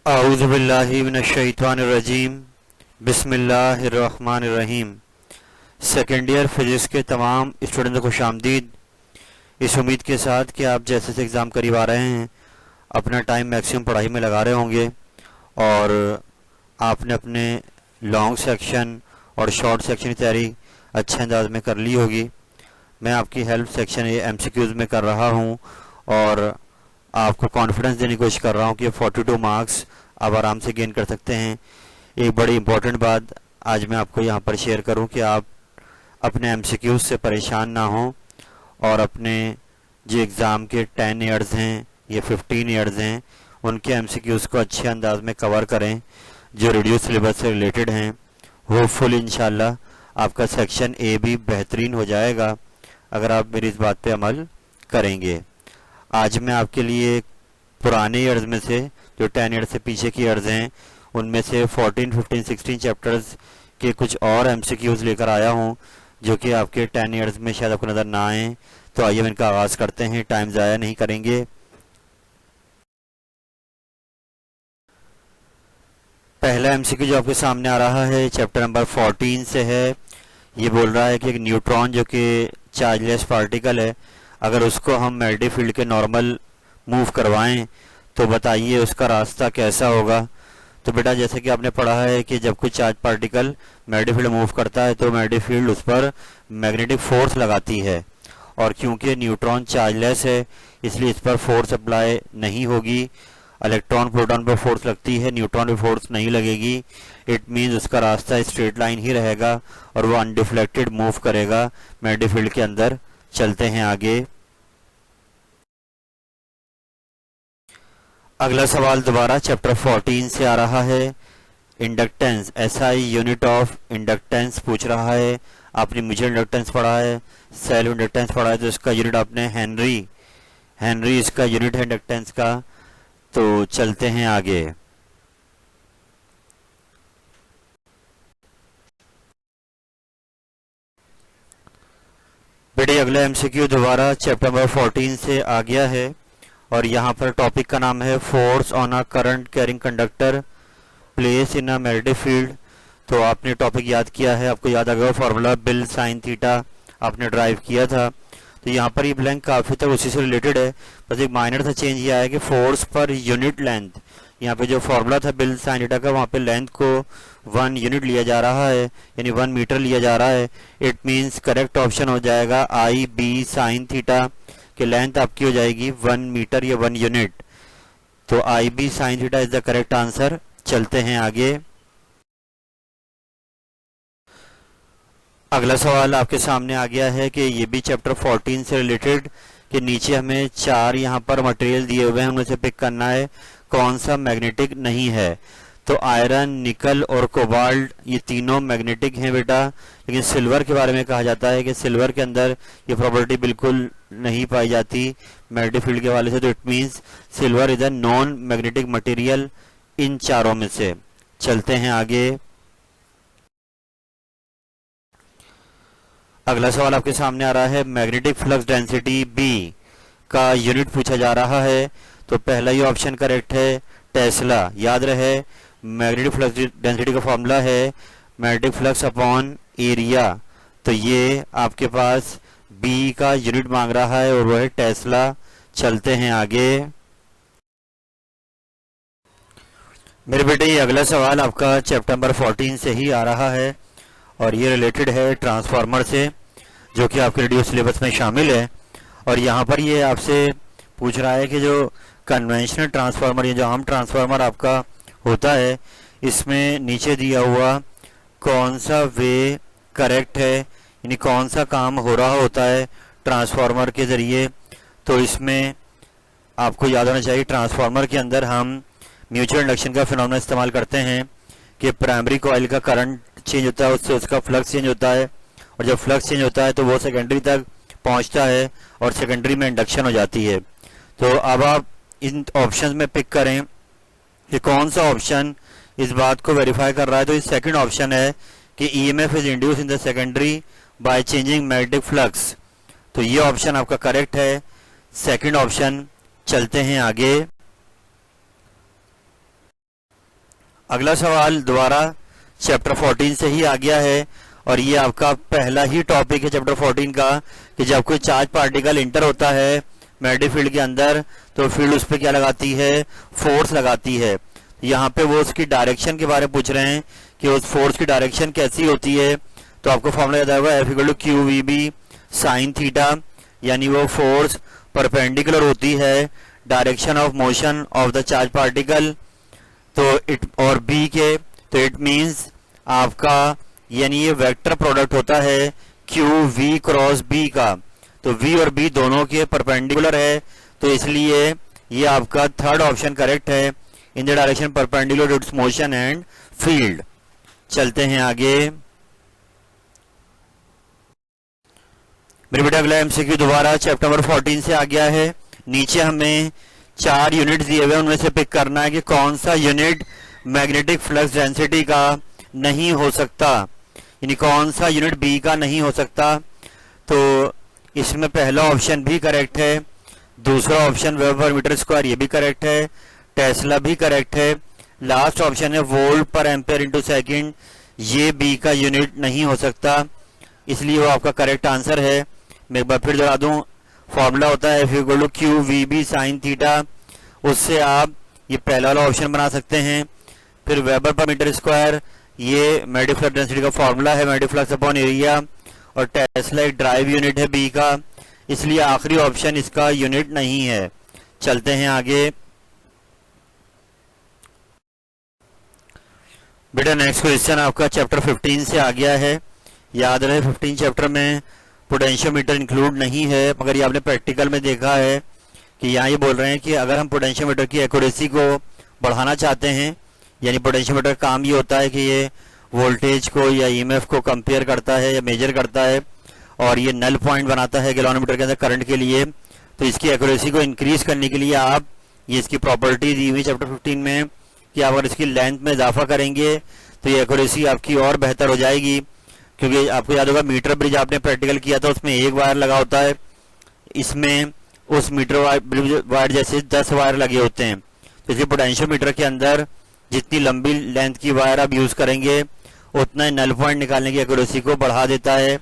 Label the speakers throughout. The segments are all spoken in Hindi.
Speaker 1: औज़ुबिल्लाहि मिनश्शैतानिर्रजीम बिस्मिल्लाहिर्रहमानिर्रहीम। सेकेंड ईयर फिजिक्स के तमाम स्टूडेंट्स को खुशामदीद। इस उम्मीद के साथ कि आप जैसे से एग्ज़ाम करीब आ रहे हैं अपना टाइम मैक्सिमम पढ़ाई में लगा रहे होंगे और आपने अपने लॉन्ग सेक्शन और शॉर्ट सेक्शन की तैयारी अच्छे अंदाज में कर ली होगी। मैं आपकी हेल्प सेक्शन ये एमसीक्यूज़ में कर रहा हूँ और आपको कॉन्फिडेंस देने की कोशिश कर रहा हूँ कि 42 मार्क्स आप आराम से गेन कर सकते हैं। एक बड़ी इंपॉर्टेंट बात आज मैं आपको यहाँ पर शेयर करूँ कि आप अपने एमसीक्यूज़ से परेशान ना हों और अपने जो एग्ज़ाम के 10 ईयर्स हैं या 15 ईयर्स हैं उनके एमसीक्यूज़ को अच्छे अंदाज में कवर करें जो रिड्यूस सिलेबस से रिलेटेड हैं। होपफुल इंशाल्लाह आपका सेक्शन ए भी बेहतरीन हो जाएगा अगर आप मेरी इस बात पे अमल करेंगे। आज मैं आपके लिए पुराने ईयर्स में से जो 10 ईयर्स से पीछे की ईयर्स हैं उनमें से 14, 15, 16 चैप्टर्स के कुछ और एमसीक्यूज़ लेकर आया हूं जो कि आपके 10 ईयर्स में शायद आपको नज़र ना आए। तो आइए हम इनका आगाज़ करते हैं, टाइम ज़ाया नहीं करेंगे। पहला एमसीक्यू जो आपके सामने आ रहा है चैप्टर नंबर 14 से है। ये बोल रहा है कि एक न्यूट्रॉन जो कि चार्जलेस पार्टिकल है, अगर उसको हम मैग्नेटिक फील्ड के नॉर्मल मूव करवाएं तो बताइए उसका रास्ता कैसा होगा। तो बेटा जैसे कि आपने पढ़ा है कि जब कोई charge particle magnetic field move करता है तो मैग्नेटिक फील्ड उस पर मैग्नेटिक फोर्स लगाती है और क्योंकि न्यूट्रॉन चार्जलेस है इसलिए इस पर फोर्स अप्लाई नहीं होगी। इलेक्ट्रॉन प्रोटॉन पर फोर्स लगती है, न्यूट्रॉन पर फोर्स नहीं लगेगी। इट मीन्स उसका रास्ता स्ट्रेट लाइन ही रहेगा और वो अनडिफ्लेक्टेड मूव करेगा मैग्नेटिक फील्ड के अंदर। चलते हैं आगे। अगला सवाल दोबारा चैप्टर 14 से आ रहा है। Inductance, SI unit of inductance पूछ रहा है। आपने म्यूचुअल इंडक्टेंस पढ़ा है, सेल्फ इंडक्टेंस पढ़ा है, तो इसका यूनिट आपने हेनरी इसका यूनिट है इंडक्टेंस का। तो चलते हैं आगे। बेटे अगला एमसीक्यू दोबारा चैप्टर नंबर 14 से आ गया है और यहाँ पर टॉपिक का नाम है force on a current carrying conductor place in a magnetic field. तो आपने टॉपिक याद किया है, आपको याद आ गया फॉर्मूला बिल साइन थीटा आपने ड्राइव किया था। तो यहाँ पर ये ब्लैंक काफ़ी तक उसी से रिलेटेड है, बस एक माइनर सा चेंज ये आया कि फोर्स पर यूनिट लेंथ, यहाँ पे जो फॉर्मूला था बिल साइन थीटा का वहाँ पे लेंथ को 1 यूनिट लिया जा रहा है, यानी 1 मीटर लिया जा रहा है। इट मीन्स करेक्ट ऑप्शन हो जाएगा आई बी साइन थीटा कि लेंथ आपकी हो जाएगी 1 मीटर या 1 यूनिट। तो I B sine theta is the correct answer. चलते हैं आगे। अगला सवाल आपके सामने आ गया है कि ये भी चैप्टर 14 से रिलेटेड कि नीचे हमें 4 यहाँ पर मटेरियल दिए हुए हैं, उनमें से पिक करना है कौन सा मैग्नेटिक नहीं है। तो आयरन, निकल और कोबाल्ट ये तीनों मैग्नेटिक हैं बेटा, लेकिन सिल्वर के बारे में कहा जाता है कि सिल्वर के अंदर ये प्रॉपर्टी बिल्कुल नहीं पाई जाती मैग्नेटिक फील्ड के वाले से। तो it means silver is a non magnetic material in चारों में से। चलते हैं आगे। अगला सवाल आपके सामने आ रहा है मैग्नेटिक फ्लक्स डेंसिटी बी का यूनिट पूछा जा रहा है। तो पहला ही ऑप्शन करेक्ट है, टेस्ला। याद रहे मैग्नेटिक फ्लक्स डेंसिटी का फॉर्मूला है मैग्नेटिक फ्लक्स अपॉन एरिया। तो ये आपके पास बी का यूनिट मांग रहा है और वो है टेस्ला। चलते हैं आगे। मेरे बेटे ये अगला सवाल आपका चैप्टर नंबर 14 से ही आ रहा है और ये रिलेटेड है ट्रांसफार्मर से जो कि आपके रिड्यूस सिलेबस में शामिल है। और यहाँ पर ये आपसे पूछ रहा है कि जो कन्वेंशनल ट्रांसफार्मर या जो आम ट्रांसफार्मर आपका होता है इसमें नीचे दिया हुआ कौन सा वे करेक्ट है, यानी कौन सा काम हो रहा होता है ट्रांसफार्मर के ज़रिए। तो इसमें आपको याद होना चाहिए ट्रांसफार्मर के अंदर हम म्यूचुअल इंडक्शन का फिनोमेना इस्तेमाल करते हैं कि प्राइमरी कॉइल का करंट चेंज होता है, उससे उसका फ्लक्स चेंज होता है और जब फ्लक्स चेंज होता है तो वो सेकेंडरी तक पहुंचता है और सेकेंडरी में इंडक्शन हो जाती है। तो अब आप इन ऑप्शंस में पिक करें कि कौन सा ऑप्शन इस बात को वेरीफाई कर रहा है। तो इस सेकंड ऑप्शन है कि EMF is induce in the secondary by changing magnetic flux. तो ये ऑप्शन आपका करेक्ट है, सेकंड ऑप्शन। चलते हैं आगे। अगला सवाल दोबारा चैप्टर 14 से ही आ गया है और ये आपका पहला ही टॉपिक है चैप्टर 14 का कि जब कोई चार्ज पार्टिकल इंटर होता है मैग्नेटिक फील्ड के अंदर तो फील्ड उस पर क्या लगाती है, फोर्स लगाती है। यहाँ पे वो उसकी डायरेक्शन के बारे में पूछ रहे हैं कि उस फोर्स की डायरेक्शन कैसी होती है। तो आपको फॉर्मूला याद होगा F equal to q v B sine theta, यानी वो फोर्स परपेंडिकुलर होती है direction of motion of the charge particle तो इट और बी के, तो इट मीन्स आपका यानी ये वेक्टर प्रोडक्ट होता है क्यू वी क्रॉस बी का, तो वी और बी दोनों के परपेंडिकुलर है, तो इसलिए ये आपका थर्ड ऑप्शन करेक्ट है, in the direction perpendicular to its motion and field. चलते हैं आगे। मेरे बेटा अगला एमसीक्यू दोबारा चैप्टर नंबर 14 से आ गया है। नीचे हमें 4 यूनिट दिए हुए, उनमें से पिक करना है कि कौन सा यूनिट मैग्नेटिक फ्लक्स डेंसिटी का नहीं हो सकता, यानी कौन सा यूनिट बी का नहीं हो सकता। तो इसमें पहला ऑप्शन भी करेक्ट है, दूसरा option weber per metre square ये भी करेक्ट है, टेस्ला भी करेक्ट है, लास्ट ऑप्शन है volt per ampere into second, ये बी का यूनिट नहीं हो सकता, इसलिए वो आपका करेक्ट आंसर है। मैं एक बार फिर दोहरा दूं, फॉर्मूला होता है F equal to q v B sine theta, उससे आप ये पहला वाला ऑप्शन बना सकते हैं। फिर वेबर पर मीटर स्क्वायर ये मैग्नेटिक फ्लक्स डेंसिटी का फॉर्मूला है, मैग्नेटिक फ्लक्स अपॉन एरिया, और टेस्ला एक ड्राइव यूनिट है बी का, इसलिए आखिरी ऑप्शन इसका यूनिट नहीं है। चलते हैं आगे। बेटा नेक्स्ट क्वेश्चन आपका चैप्टर 15 से आ गया है। याद रहे 15 चैप्टर में पोटेंशियोमीटर इंक्लूड नहीं है, मगर ये आपने प्रैक्टिकल में देखा है कि यहाँ ये बोल रहे हैं कि अगर हम पोटेंशियोमीटर की एक्यूरेसी को बढ़ाना चाहते हैं, यानी पोटेंशियोमीटर का काम ये होता है कि ये वोल्टेज को या ईएमएफ को कंपेयर करता है या मेजर करता है और ये नल पॉइंट बनाता है गैल्वेनोमीटर के अंदर करंट के लिए, तो इसकी एक्यूरेसी को इंक्रीज करने के लिए आप ये इसकी प्रॉपर्टी दी हुई चैप्टर 15 में कि आप अगर इसकी लेंथ में इजाफा करेंगे तो ये एक्यूरेसी आपकी और बेहतर हो जाएगी। क्योंकि आपको याद होगा मीटर ब्रिज आपने प्रैक्टिकल किया था, उसमें एक वायर लगा होता है, इसमें उस मीटर ब्रिज वायर जैसे 10 वायर लगे होते हैं। तो इसलिए पोटेंशियोमीटर के अंदर जितनी लंबी लेंथ की वायर आप यूज करेंगे उतना नल पॉइंट निकालने की एक्यूरेसी को बढ़ा देता है,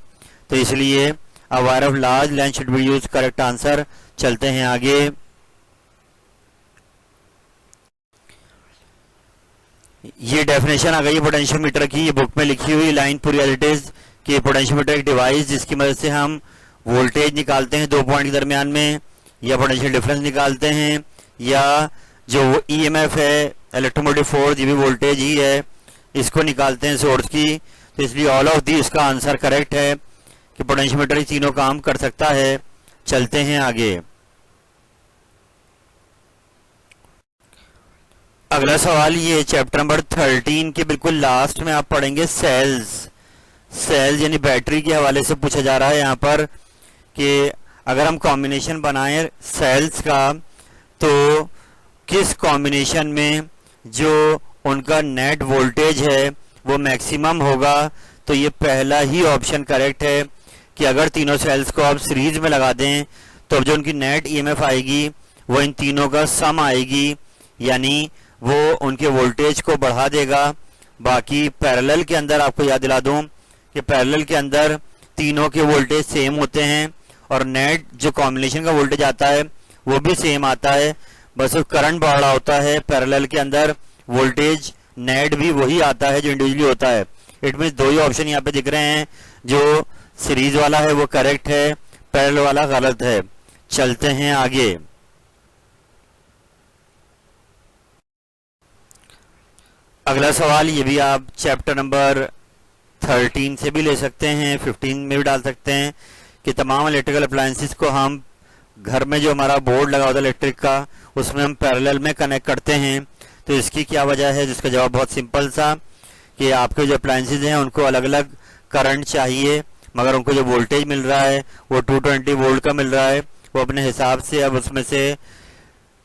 Speaker 1: तो इसलिए a wire of large length should be use, correct answer. चलते हैं आगे। ये डेफिनेशन आ गई है पोटेंशियोमीटर की, ये बुक में लिखी हुई लाइन पूरी एज इट इज कि पोटेंशियोमीटर एक डिवाइस जिसकी मदद से हम वोल्टेज निकालते हैं 2 पॉइंट के दरमियान में, या पोटेंशियल डिफरेंस निकालते हैं, या जो ईएमएफ है इलेक्ट्रोमोटिव फोर्स ये भी वोल्टेज ही है, इसको निकालते हैं सोर्स की। तो इसलिए ऑल ऑफ दी इसका आंसर करेक्ट है कि पोटेंशियोमीटर ही तीनों काम कर सकता है। चलते हैं आगे। अगला सवाल ये चैप्टर नंबर 13 के बिल्कुल लास्ट में आप पढ़ेंगे सेल्स यानी बैटरी के हवाले से पूछा जा रहा है यहाँ पर कि अगर हम कॉम्बिनेशन बनाएं सेल्स का तो किस कॉम्बिनेशन में जो उनका नेट वोल्टेज है वो मैक्सिमम होगा। तो ये पहला ही ऑप्शन करेक्ट है कि अगर तीनों सेल्स को आप सीरीज में लगा दें तो जो उनकी नेट ईएमएफ आएगी वो इन तीनों का सम आएगी, यानी वो उनके वोल्टेज को बढ़ा देगा। बाकी पैरेलल के अंदर आपको याद दिला दूं कि पैरेलल के अंदर तीनों के वोल्टेज सेम होते हैं और नेट जो कॉम्बिनेशन का वोल्टेज आता है वो भी सेम आता है, बस करंट बढ़ रहा होता है। पैरेलल के अंदर वोल्टेज नेट भी वही आता है जो इंडिविजुअली होता है। इट मीन्स 2 ही ऑप्शन यहाँ पे दिख रहे हैं, जो सीरीज वाला है वो करेक्ट है, पैरेलल वाला गलत है। चलते हैं आगे। अगला सवाल ये भी आप चैप्टर नंबर 13 से भी ले सकते हैं, 15 में भी डाल सकते हैं कि तमाम इलेक्ट्रिकल अप्लायंसेस को हम घर में जो हमारा बोर्ड लगा होता है इलेक्ट्रिक का उसमें हम पैरेलल में कनेक्ट करते हैं। तो इसकी क्या वजह है, जिसका जवाब बहुत सिंपल सा कि आपके जो अप्लायंसेस हैं उनको अलग अलग करंट चाहिए, मगर उनको जो वोल्टेज मिल रहा है वो 220 वोल्ट का मिल रहा है, वो अपने हिसाब से अब उसमें से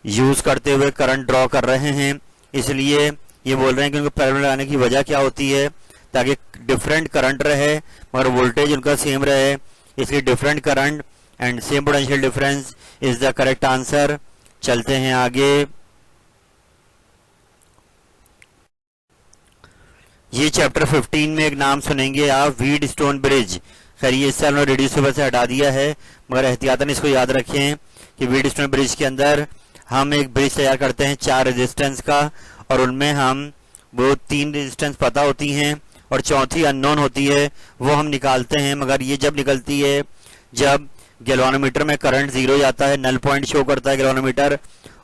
Speaker 1: यूज करते हुए करंट ड्रॉ कर रहे हैं। इसलिए ये बोल रहे हैं कि उनको पैरेलल लगाने की वजह क्या होती है, ताकि डिफरेंट करंट रहे मगर वोल्टेज उनका सेम रहे, इसलिए different current and same potential difference is the correct answer. चलते हैं आगे। ये चैप्टर 15 में एक नाम सुनेंगे आप, व्हीटस्टोन ब्रिज। खैर ये इस साल उन्होंने रेडियो पेपर से हटा दिया है, मगर एहतियातन इसको याद रखें कि व्हीटस्टोन ब्रिज के अंदर हम एक ब्रिज तैयार करते हैं 4 रेजिस्टेंस का, और उनमें हम वो 3 रेजिस्टेंस पता होती हैं और चौथी अननोन होती है, वो हम निकालते हैं। मगर ये जब निकलती है जब गैल्वानोमीटर में करंट 0 जाता है, नल पॉइंट शो करता है गैल्वानोमीटर,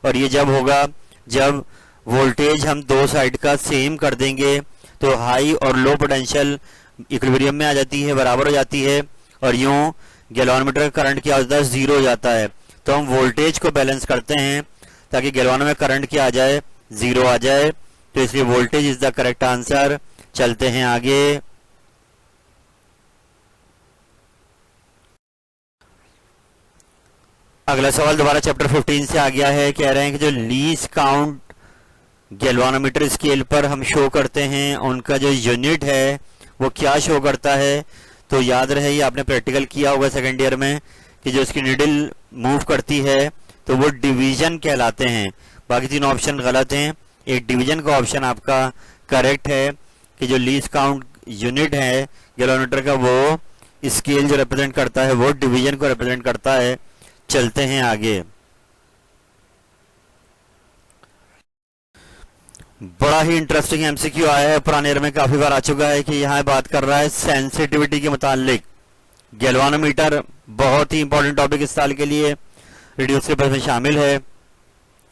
Speaker 1: और ये जब होगा जब वोल्टेज हम दो साइड का सेम कर देंगे तो हाई और लो पोटेंशियल इक्विलिब्रियम में आ जाती है, बराबर हो जाती है, और यूं गैल्वानोमीटर का करंट क्या होता है, 0 हो जाता है। तो हम वोल्टेज को बैलेंस करते हैं ताकि गैल्वानो में करंट क्या आ जाए, 0 आ जाए। तो इसलिए voltage is the correct answer. चलते हैं आगे। अगला सवाल दोबारा चैप्टर 15 से आ गया है। कह रहे हैं कि जो लीस्ट काउंट गैल्वानोमीटर स्केल पर हम शो करते हैं उनका जो यूनिट है वो क्या शो करता है। तो याद रहे, ये आपने प्रैक्टिकल किया होगा सेकेंड ईयर में कि जो इसकी नीडल मूव करती है तो वो डिवीजन कहलाते हैं। बाकी 3 ऑप्शन गलत हैं, एक डिवीजन का ऑप्शन आपका करेक्ट है कि जो लीस्ट काउंट यूनिट है गैल्वानोमीटर का वो स्केल जो रिप्रेजेंट करता है वो डिवीजन को रिप्रेजेंट करता है। चलते हैं आगे। बड़ा ही इंटरेस्टिंग एमसीक्यू आया है, पुराने ईयर में काफी बार आ चुका है कि यहाँ बात कर रहा है सेंसिटिविटी के मुतालिक। गैल्वानोमीटर बहुत ही इंपॉर्टेंट टॉपिक इस साल के लिए रेडियो सिलेबस में शामिल है।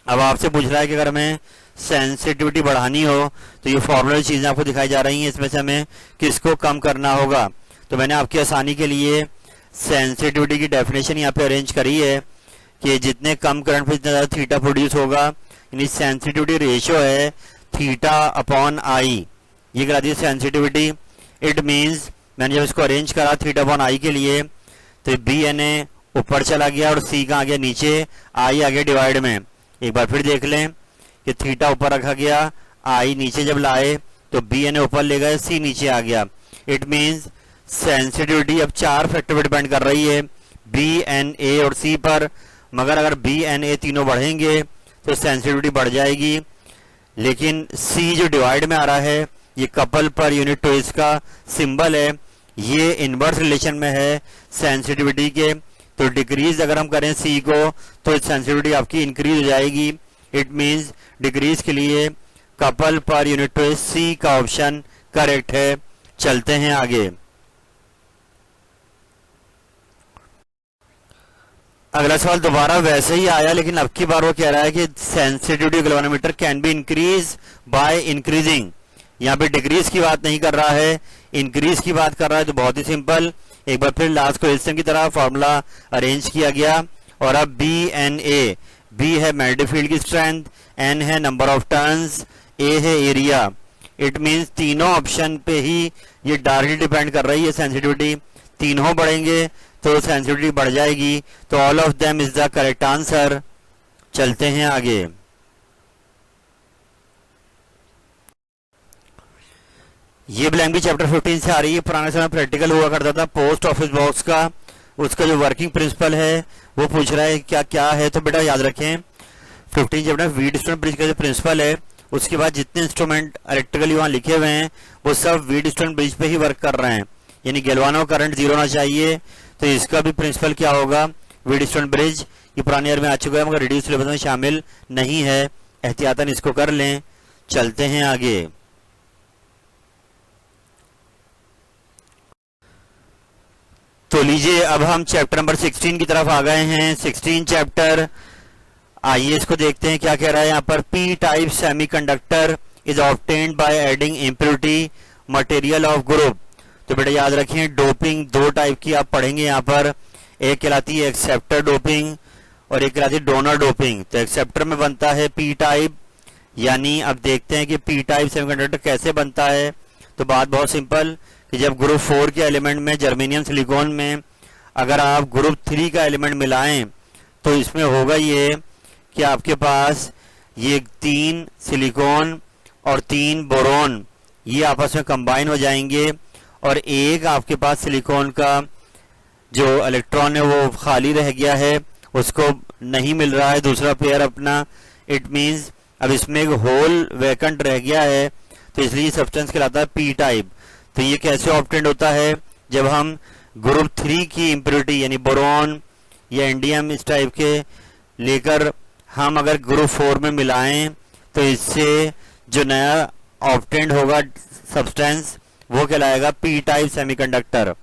Speaker 1: अब आपसे पूछ रहा है कि अगर हमें सेंसिटिविटी बढ़ानी हो तो ये फॉर्मूला चीजें आपको दिखाई जा रही हैं, इसमें से हमें किसको कम करना होगा। तो मैंने आपकी आसानी के लिए सेंसिटिविटी की डेफिनेशन यहाँ पे अरेंज करी है कि जितने कम करंट पे जितना ज़्यादा थीटा प्रोड्यूस होगा, यानी सेंसिटिविटी रेशियो है थीटा अपॉन आई, ये करा दी सेंसिटिविटी। इट मीन्स मैंने जब इसको अरेंज करा थीटा अपॉन आई के लिए तो बी एन ए ऊपर चला गया और सी कहाँ आ गया, नीचे, आई आ गया डिवाइड में। एक बार फिर देख लें कि थीटा ऊपर रखा गया, आई नीचे जब लाए तो बी एन ए ऊपर ले गए, सी नीचे आ गया। इट मीन्स सेंसिटिविटी अब 4 फैक्टर पर डिपेंड कर रही है, बी एन ए और सी पर। मगर अगर बी एन ए तीनों बढ़ेंगे तो सेंसिटिविटी बढ़ जाएगी, लेकिन सी जो डिवाइड में आ रहा है ये कपल पर यूनिट टॉइस का सिंबल है, ये इनवर्स रिलेशन में है सेंसिटिविटी के। तो डिक्रीज अगर हम करें सी को तो सेंसिटिविटी आपकी इंक्रीज हो जाएगी। इट मींस डिक्रीज के लिए कपल पर यूनिट टॉइस सी का ऑप्शन करेक्ट है। चलते हैं आगे। अगला सवाल दोबारा वैसे ही आया, लेकिन अब की बार वो कह रहा है कि sensitivity galvanometer can be increase by increasing. यहाँ पे डिक्रीज की बात नहीं कर रहा है, इंक्रीज की बात कर रहा है। तो बहुत ही सिंपल, एक बार फिर लास्ट क्वेश्चन की तरह फॉर्मूला अरेंज किया गया। और अब बी एन ए, बी है मैग्नेटिक फील्ड की स्ट्रेंथ, एन है नंबर ऑफ टर्न्स, ए है एरिया। इट मीन्स तीनों ऑप्शन पे ही ये डायरेक्टली डिपेंड कर रही है सेंसिटिविटी। तीनों बढ़ेंगे तो सेंसिटिविटी बढ़ जाएगी। तो all of them is the correct answer. चलते हैं आगे। ये ब्लैंक भी चैप्टर 15 से आ रही है। पुराने समय प्रैक्टिकल हुआ करता था पोस्ट ऑफिस बॉक्स का, उसका जो वर्किंग प्रिंसिपल है वो पूछ रहा है क्या क्या है। तो बेटा याद रखें 15 चैप्टर व्हीटस्टोन ब्रिज का जो प्रिंसिपल है उसके बाद जितने इंस्ट्रूमेंट इलेक्ट्रिकली वहां लिखे हुए हैं वो सब व्हीटस्टोन ब्रिज पे ही वर्क कर रहे हैं, यानी गैल्वानो करंट 0 होना चाहिए। तो इसका भी प्रिंसिपल क्या होगा, व्हीटस्टोन ब्रिज। ये पुराने ईयर में आ चुका है मगर रेडियो सिलेबस में शामिल नहीं है, एहतियातन इसको कर लें। चलते हैं आगे। तो लीजिए अब हम चैप्टर नंबर 16 की तरफ आ गए हैं। 16 चैप्टर, आइए इसको देखते हैं क्या कह रहा है यहाँ पर। P type semiconductor is obtained by adding impurity material of group. तो बेटा याद रखिए डोपिंग 2 टाइप की आप पढ़ेंगे यहाँ पर, एक कहलाती है एक्सेप्टर डोपिंग और एक कहलाती है डोनर डोपिंग। तो एक्सेप्टर में बनता है पी टाइप, यानी अब देखते हैं कि पी टाइप सेमीकंडक्टर कैसे बनता है। तो बात बहुत सिंपल कि जब ग्रुप 4 के एलिमेंट में जर्मेनियम सिलिकॉन में अगर आप ग्रुप 3 का एलिमेंट मिलाएं तो इसमें होगा ये कि आपके पास ये 3 सिलिकॉन और 3 बोरॉन ये आपस में कंबाइन हो जाएंगे और एक आपके पास सिलिकॉन का जो इलेक्ट्रॉन है वो खाली रह गया है, उसको नहीं मिल रहा है दूसरा पेयर अपना। इट मींस अब इसमें एक होल वैकेंट रह गया है। तो इसलिए सब्सटेंस कहलाता है पी टाइप। तो ये कैसे ऑब्टेंड होता है, जब हम ग्रुप 3 की इम्प्योरिटी यानी बोरॉन या इंडियम इस टाइप के लेकर हम अगर ग्रुप 4 में मिलाएं तो इससे जो नया ऑब्टेंड होगा सब्सटेंस वो कहलाएगा पी टाइप सेमीकंडक्टर।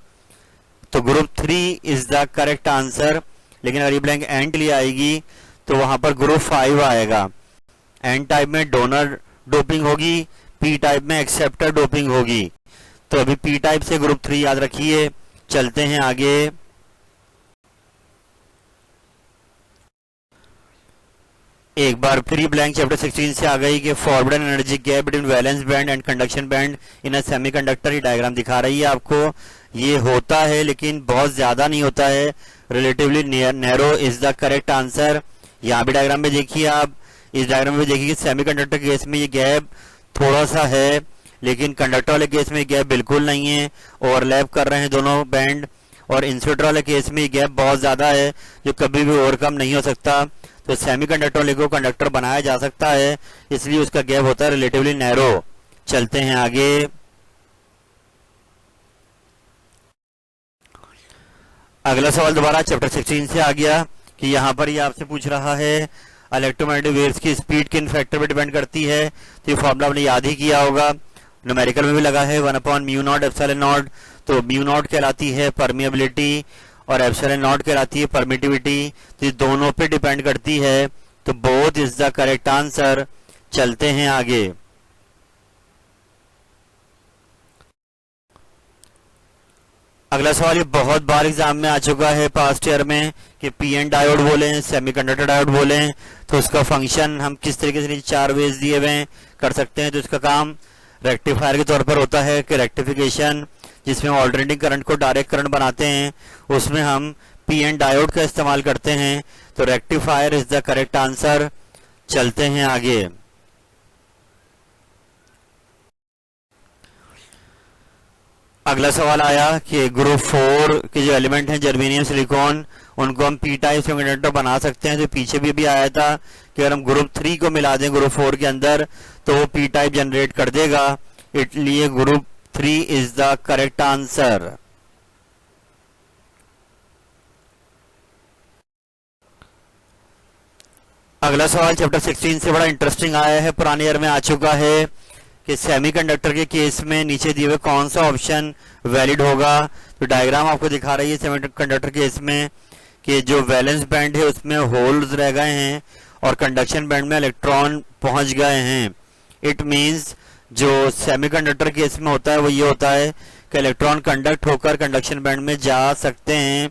Speaker 1: तो group 3 is the correct answer. लेकिन अगर ये ब्लैंक एन के लिए आएगी तो वहां पर ग्रुप 5 आएगा। एन टाइप में डोनर डोपिंग होगी, पी टाइप में एक्सेप्टर डोपिंग होगी। तो अभी पी टाइप से ग्रुप 3 याद रखिए। चलते हैं आगे। एक बार फिर ब्लैंक चैप्टर 16 से आ गई कि forward energy gap between valence band and conduction band in a semiconductor. ये डायग्राम दिखा रही है आपको। ये होता है लेकिन बहुत ज्यादा नहीं होता है। Relatively narrow is the correct answer. यहाँ भी डायग्राम में देखिए आप, इस डायग्राम में देखिए कि सेमीकंडक्टर केस में ये गैप थोड़ा सा है, लेकिन कंडक्टर वाले केस में गैप बिल्कुल नहीं है, ओवरलैप कर रहे हैं दोनों बैंड। और इंसुलेटर वाले केस में गैप बहुत ज्यादा है जो कभी भी ओवरकम नहीं हो सकता। तो सेमीकंडक्टर वाले को कंडक्टर बनाया जा सकता है, इसलिए उसका गैप होता है रिलेटिवली नैरो। चलते हैं आगे। अगला सवाल दोबारा चैप्टर 16 से आ गया कि यहाँ पर ये आपसे पूछ रहा है इलेक्ट्रोमैग्नेटिक वेव्स की स्पीड किन फैक्टर पे डिपेंड करती है। तो ये फॉर्मूला आपने याद ही किया होगा, न्यूमेरिकल में भी लगा है 1/μ0 एप्सिलॉन नॉट। तो μ0 कहलाती है परमिएबिलिटी और एप्सिलॉन नॉट कहलाती है परमिटिविटी। तो ये दोनों पे डिपेंड करती है। तो both is the correct answer. चलते हैं आगे। अगला सवाल ये बहुत बार एग्जाम में आ चुका है पास्ट ईयर में कि पीएन डायोड बोले, सेमीकंडक्टर डायोड बोले, तो उसका फंक्शन हम किस तरीके से 4 वेज दिए हुए कर सकते हैं। तो इसका काम रेक्टिफायर के तौर पर होता है कि रेक्टिफिकेशन जिसमें ऑल्टरनेटिंग करंट को डायरेक्ट करंट बनाते हैं, उसमें हम पीएन डायोड का इस्तेमाल करते हैं। तो rectifier is the correct answer. चलते हैं आगे। अगला सवाल आया कि ग्रुप 4 के जो एलिमेंट हैं जर्मेनियम सिलिकॉन, उनको हम पी टाइप सेमीकंडक्टर बना सकते हैं। तो पीछे भी आया था कि अगर हम ग्रुप 3 को मिला दें ग्रुप 4 के अंदर तो वो पी टाइप जनरेट कर देगा। इसलिए group 3 is the correct answer. अगला सवाल चैप्टर 16 से बड़ा इंटरेस्टिंग आया है, पुराने ईयर में आ चुका है कि सेमीकंडक्टर के केस में नीचे दिए हुए कौन सा ऑप्शन वैलिड होगा। तो डायग्राम आपको दिखा रही है सेमीकंडक्टर केस में कि जो वैलेंस बैंड है उसमें होल्स रह गए हैं और कंडक्शन बैंड में इलेक्ट्रॉन पहुंच गए हैं। इट मींस जो सेमीकंडक्टर केस में होता है वो ये होता है कि इलेक्ट्रॉन कंडक्ट होकर कंडक्शन बैंड में जा सकते हैं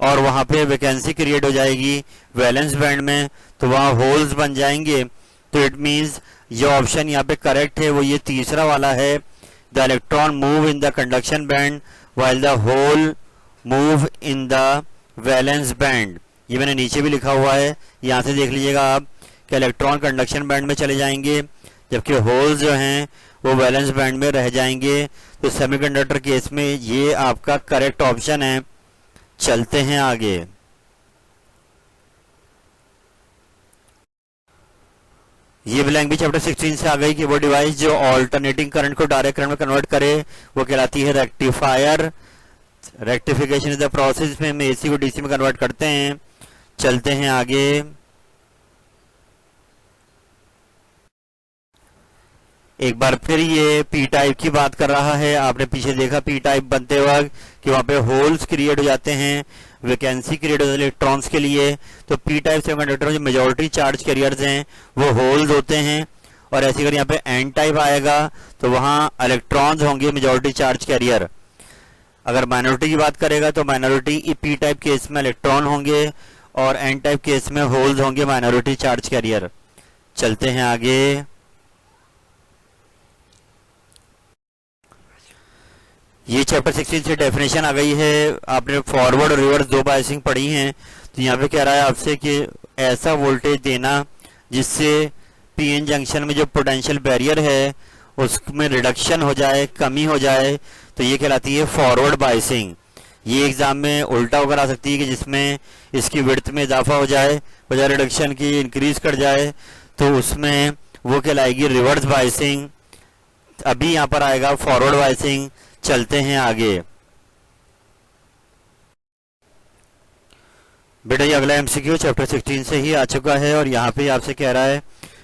Speaker 1: और वहां पे वैकेंसी क्रिएट हो जाएगी वैलेंस बैंड में, तो वहां होल्स बन जाएंगे। तो इट मींस ये ऑप्शन यहाँ पे करेक्ट है, वो ये तीसरा वाला है। The electron move in the conduction band while the hole move in the valence band. ये मैंने नीचे भी लिखा हुआ है, यहाँ से देख लीजिएगा आप कि इलेक्ट्रॉन कंडक्शन बैंड में चले जाएंगे जबकि होल्स जो हैं वो वैलेंस बैंड में रह जाएंगे। तो सेमीकंडक्टर केस में ये आपका करेक्ट ऑप्शन है। चलते हैं आगे। ये ब्लैंक भी चैप्टर 16 से आ गई कि वो डिवाइस जो ऑल्टरनेटिंग करंट को डायरेक्ट करंट में कन्वर्ट करे वो कहलाती है rectifier. Rectification is the process में हम एसी को डीसी में कन्वर्ट करते हैं। चलते हैं आगे। एक बार फिर ये पी टाइप की बात कर रहा है। आपने पीछे देखा पी टाइप बनते वक्त कि वहां पे होल्स क्रिएट हो जाते हैं, वैकेंसी क्रिएट हो जाती है इलेक्ट्रॉन्स के लिए। तो पी टाइप सेमीकंडक्टर में जो मेजॉरिटी चार्ज कैरियर्स हैं वो होल्स होते हैं। और ऐसे अगर यहाँ पे एन टाइप आएगा तो वहां इलेक्ट्रॉन्स होंगे मेजॉरिटी चार्ज कैरियर। अगर माइनॉरिटी की बात करेगा तो माइनॉरिटी पी टाइप केस में इलेक्ट्रॉन होंगे और एन टाइप केस में होल्स होंगे माइनॉरिटी चार्ज कैरियर। चलते हैं आगे। ये चैप्टर 16 से डेफिनेशन आ गई है। आपने फॉरवर्ड और रिवर्स दो बायसिंग पढ़ी हैं। तो यहाँ पे कह रहा है आपसे कि ऐसा वोल्टेज देना जिससे पीएन जंक्शन में जो पोटेंशियल बैरियर है उसमें रिडक्शन हो जाए, कमी हो जाए, तो ये कहलाती है फॉरवर्ड बायसिंग। ये एग्जाम में उल्टा होकर आ सकती है कि जिसमें इसकी विड्थ में इजाफा हो जाए, बजाय रिडक्शन की इंक्रीज कर जाए, तो उसमें वो कहलाएगी रिवर्स बायसिंग। अभी यहाँ पर आएगा फॉरवर्ड वाइसिंग। चलते हैं आगे। बेटा ये अगला एमसीक्यू चैप्टर 16 से ही आ चुका है और यहाँ पे आपसे कह रहा है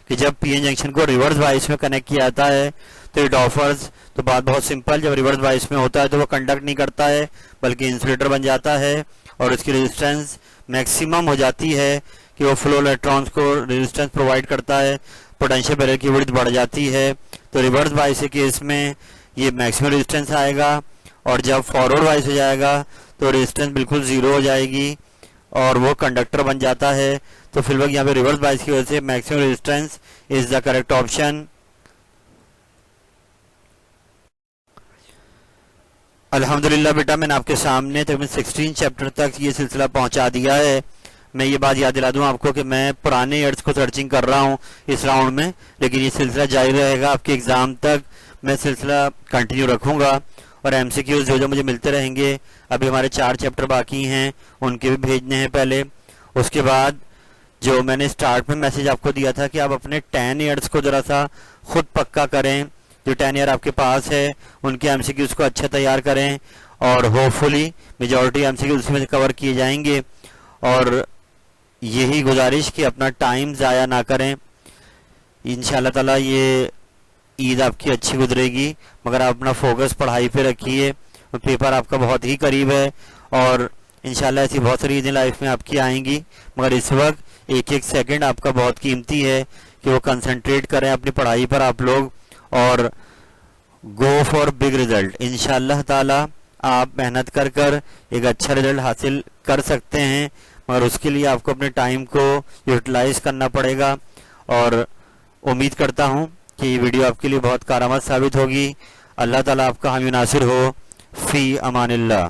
Speaker 1: कि जब पीएन जंक्शन को रिवर्स बाइस में कनेक्ट किया जाता है तो इट ऑफर्स। तो बात बहुत सिंपल, जब रिवर्स बाइस में होता है तो वो कंडक्ट नहीं करता है बल्कि इंसुलेटर बन जाता है और उसकी रेजिस्टेंस मैक्सिमम हो जाती है कि वो फ्लो इलेक्ट्रॉन्स को रेजिस्टेंस प्रोवाइड करता है, पोटेंशियल बैरियर की विड्थ बढ़ जाती है। तो रिवर्स बाइस के केस में ये मैक्सिमम रेजिस्टेंस आएगा और जब फॉरवर्ड बाइस हो जाएगा तो रेजिस्टेंस बिल्कुल ज़ीरो हो जाएगी और वो कंडक्टर बन जाता है। तो फिलहाल यहाँ पे रिवर्स बाइस की वजह से maximum resistance is the correct option. अल्हम्दुलिल्लाह बेटा मैंने आपके सामने तकरीबन 16 चैप्टर तक ये सिलसिला पहुंचा दिया है। मैं ये बात याद दिला दूं आपको कि मैं पुराने ईयर्स को सर्चिंग कर रहा हूं इस राउंड में, लेकिन ये सिलसिला जारी रहेगा आपके एग्ज़ाम तक। मैं सिलसिला कंटिन्यू रखूंगा और एमसीक्यूज जो जो मुझे मिलते रहेंगे। अभी हमारे 4 चैप्टर बाकी हैं, उनके भी भेजने हैं पहले। उसके बाद जो मैंने स्टार्ट में मैसेज आपको दिया था कि आप अपने 10 ईयर्स को ज़रा सा खुद पक्का करें, जो 10 ईयर आपके पास है उनके एमसीक्यूज को अच्छा तैयार करें और होपफुली मेजॉरिटी एमसीक्यूज उसमें से कवर किए जाएंगे। और यही गुजारिश कि अपना टाइम ज़ाया ना करें। इंशाल्लाह ताला ये ईद आपकी अच्छी गुजरेगी, मगर आप अपना फोकस पढ़ाई पे रखिए। पेपर आपका बहुत ही करीब है और इंशाल्लाह ऐसी बहुत सारी ईदें लाइफ में आपकी आएंगी, मगर इस वक्त एक एक सेकंड आपका बहुत कीमती है कि वो कंसंट्रेट करें अपनी पढ़ाई पर आप लोग और गो फॉर बिग रिजल्ट। इंशाल्लाह ताला आप मेहनत कर कर एक अच्छा रिजल्ट हासिल कर सकते हैं, मगर उसके लिए आपको अपने टाइम को यूटिलाइज करना पड़ेगा। और उम्मीद करता हूँ कि ये वीडियो आपके लिए बहुत कारआमद साबित होगी। अल्लाह ताला आपका हामी नासिर हो। फ़ी अमानिल्लाह।